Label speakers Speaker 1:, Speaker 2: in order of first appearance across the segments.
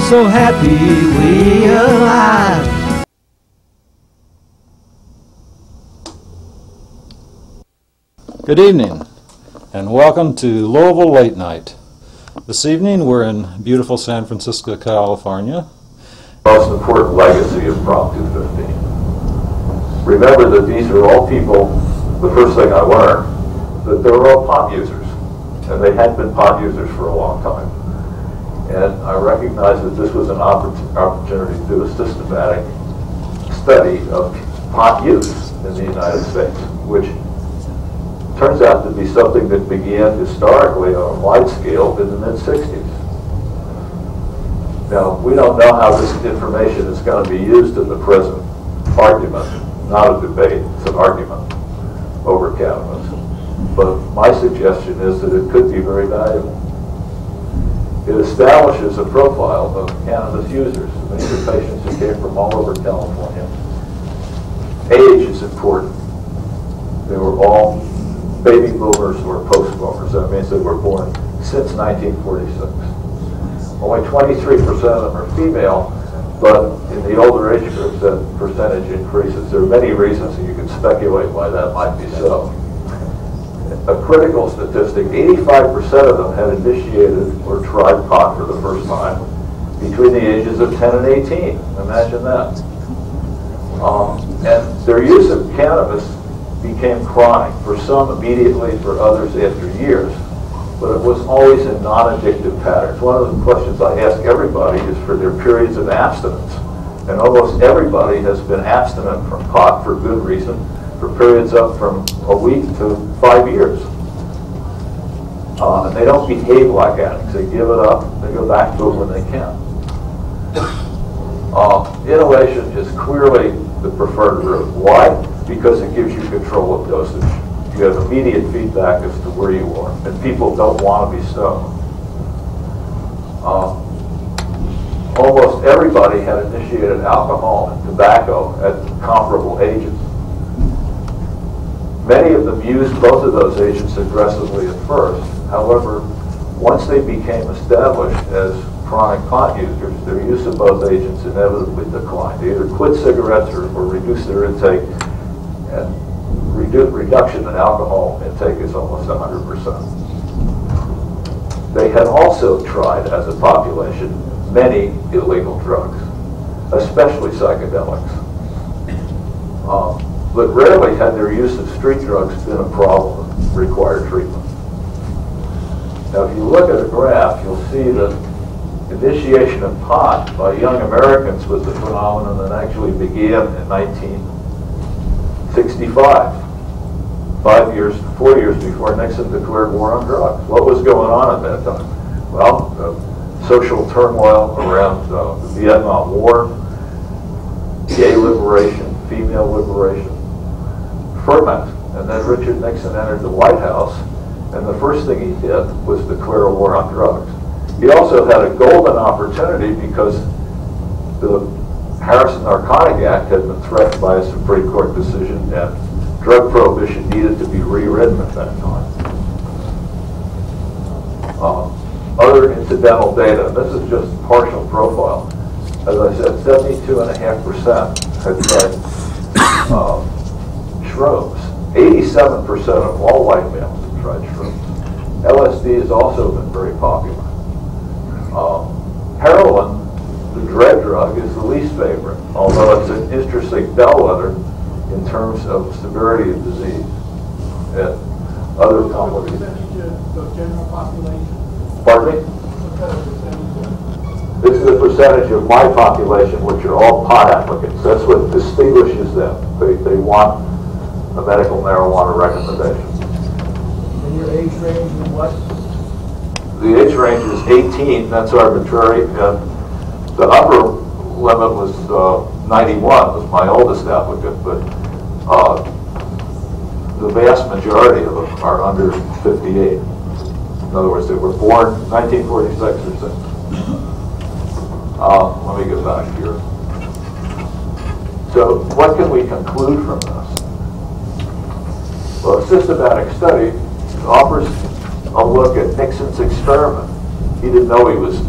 Speaker 1: so happy we alive.
Speaker 2: Good evening, and welcome to Louisville Late Night. This evening we're in beautiful San Francisco, California.
Speaker 3: Most important legacy of Prop 215. Remember that these are all people, the first thing I learned, that they were all pot users, and they had been pot users for a long time. And I recognized that this was an opportunity to do a systematic study of pot use in the United States, which turns out to be something that began historically on a wide scale in the mid-60s. Now, we don't know how this information is going to be used in the present argument. Not a debate, it's an argument over cannabis. But my suggestion is that it could be very valuable. It establishes a profile of cannabis users. These are patients who came from all over California. Age is important. They were all baby boomers or post-boomers. That means they were born since 1946. Only 23% of them are female, but in the older age groups that percentage increases. There are many reasons, and you can speculate why that might be so. A critical statistic, 85% of them had initiated or tried pot for the first time between the ages of 10 and 18. Imagine that. And their use of cannabis became chronic, for some immediately, for others after years. But it was always in non-addictive patterns. One of the questions I ask everybody is for their periods of abstinence. And almost everybody has been abstinent from pot for good reason for periods up from a week to 5 years. And they don't behave like addicts. They give it up, they go back to it when they can. Inhalation is clearly the preferred route. Why? Because it gives you control of dosage. You have immediate feedback as to where you are, and people don't want to be stoned. Almost everybody had initiated alcohol and tobacco at comparable ages. Many of them used both of those agents aggressively at first. However, once they became established as chronic pot users, their use of both agents inevitably declined. They either quit cigarettes or reduced their intake, and reduction in alcohol intake is almost 100%. They had also tried, as a population, many illegal drugs, especially psychedelics. But rarely had their use of street drugs been a problem and required treatment. Now, if you look at a graph, you'll see that initiation of pot by young Americans was a phenomenon that actually began in 1965. 4 years before Nixon declared war on drugs. What was going on at that time? Well, social turmoil around the Vietnam War, gay liberation, female liberation, ferment. And then Richard Nixon entered the White House, and the first thing he did was declare a war on drugs. He also had a golden opportunity because the Harrison Narcotic Act had been threatened by a Supreme Court decision, and drug prohibition needed to be rewritten at that time. Other incidental data, this is just partial profile. As I said, 72.5% had tried shrooms. 87% of all white males have tried shrooms. LSD has also been very popular. Heroin, the dread drug, is the least favorite, although it's an interesting bellwether in terms of severity of disease and other complications.
Speaker 4: General population?
Speaker 3: Pardon me? This is the percentage of my population, which are all pot applicants. That's what distinguishes them. They want a medical marijuana recommendation.
Speaker 4: And your age range is what?
Speaker 3: The age range is 18. That's arbitrary. And the upper limit was 91, was my oldest applicant, but the vast majority of them are under 58. In other words, they were born 1946 or so. Let me get back here. So what can we conclude from this? Well, a systematic study offers a look at Nixon's experiment. He didn't know he was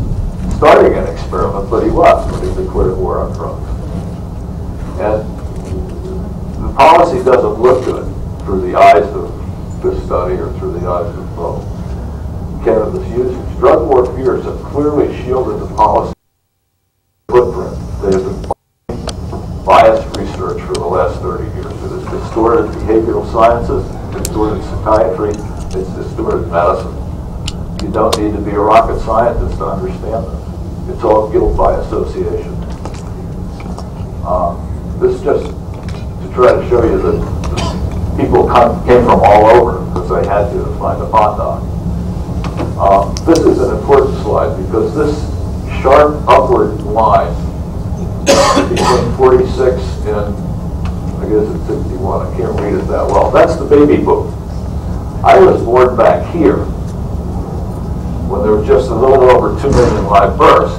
Speaker 3: starting an experiment, but he was when he declared war on drugs. And the policy doesn't look good through the eyes of this study or through the eyes of cannabis users. Drug war fears have clearly shielded the policy footprint. They have been biased research for the last 30 years. It has distorted behavioral sciences, distorted psychiatry, it's distorted medicine. You don't need to be a rocket scientist to understand this. It's all guilt by association. This is just to try to show you that people came from all over because they had to find a Bondi. This is an important slide because this sharp upward line between 46 and, I guess it's 61, I can't read it that well. That's the baby boom. I was born back here when there were just a little over 2 million live births.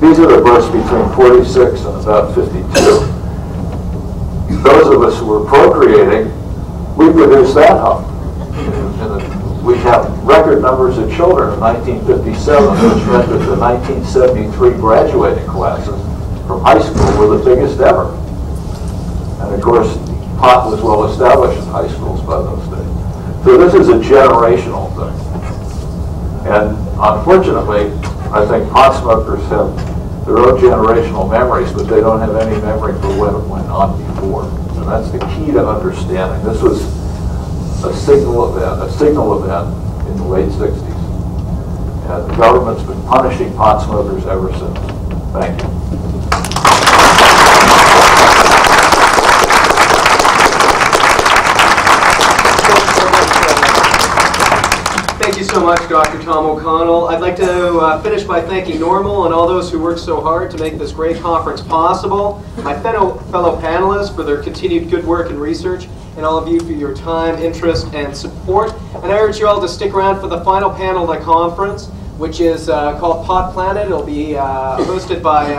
Speaker 3: These are the births between 46 and about 52. Those of us who were procreating, we produced that hump. We have record numbers of children in 1957, which meant that the 1973 graduating classes from high school were the biggest ever. And of course, pot was well established in high schools by those days. So this is a generational thing. And unfortunately, I think pot smokers have their own generational memories, but they don't have any memory for what went on before. And that's the key to understanding. This was a signal event in the late 60s. And the government's been punishing pot smokers ever since. Thank you.
Speaker 5: Thank you so much, Dr. Tom O'Connell. I'd like to finish by thanking Normal and all those who worked so hard to make this great conference possible, my fellow panelists for their continued good work and research, and all of you for your time, interest, and support. And I urge you all to stick around for the final panel of the conference, which is called Pot Planet. It'll be hosted by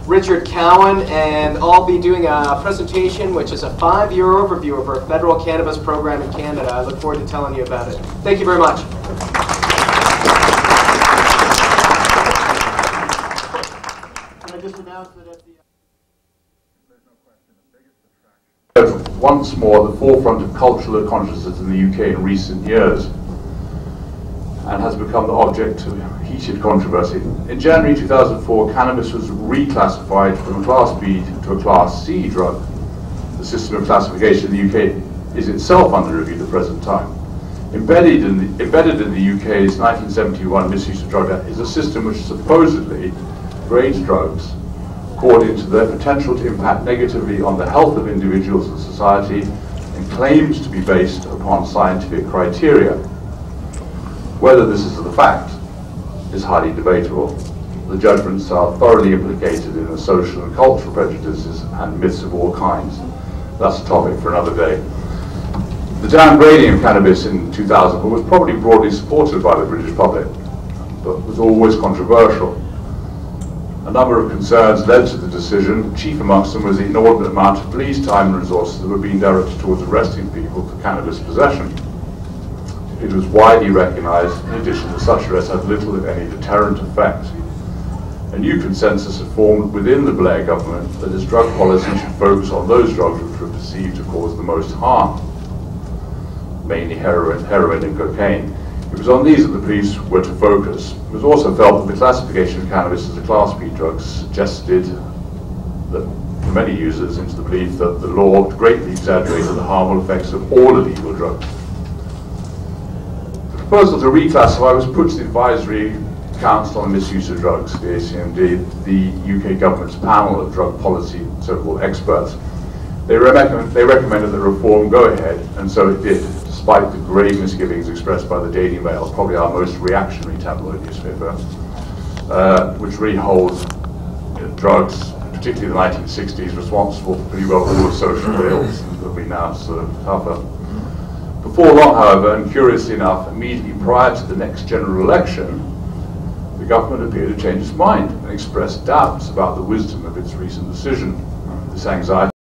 Speaker 5: Richard Cowan, and I'll be doing a presentation which is a 5-year overview of our federal cannabis program in Canada. I look forward to telling you about it. Thank you very much. Can I just announce that at the
Speaker 6: once more at the forefront of cultural consciousness in the UK in recent years, and has become the object of heated controversy. In January 2004, cannabis was reclassified from a Class B to a Class C drug. The system of classification in the UK is itself under review at the present time. Embedded in the UK's 1971 Misuse of Drug Act is a system which supposedly grades drugs according to their potential to impact negatively on the health of individuals and society, and claims to be based upon scientific criteria. Whether this is the fact is highly debatable. The judgments are thoroughly implicated in the social and cultural prejudices and myths of all kinds. That's a topic for another day. The downgrading of cannabis in 2000 was probably broadly supported by the British public, but was always controversial. A number of concerns led to the decision. Chief amongst them was the inordinate amount of police time and resources that were being directed towards arresting people for cannabis possession. It was widely recognized, in addition, that such arrests had little, if any, deterrent effect. A new consensus had formed within the Blair government that its drug policy should focus on those drugs which were perceived to cause the most harm, mainly heroin and cocaine. It was on these that the police were to focus. It was also felt that the classification of cannabis as a Class B drug suggested that for many users into the belief that the law greatly exaggerated the harmful effects of all illegal drugs. The proposal to reclassify was put to the Advisory Council on Misuse of Drugs, the ACMD, the UK government's panel of drug policy so-called experts. They recommended that reform go ahead, and so it did, despite the grave misgivings expressed by the Daily Mail, probably our most reactionary tabloid newspaper, which really holds drugs, particularly the 1960s, responsible for pretty well all the social ills that we now sort of suffer. Before long, however, and curiously enough, immediately prior to the next general election, the government appeared to change its mind and express doubts about the wisdom of its recent decision. This anxiety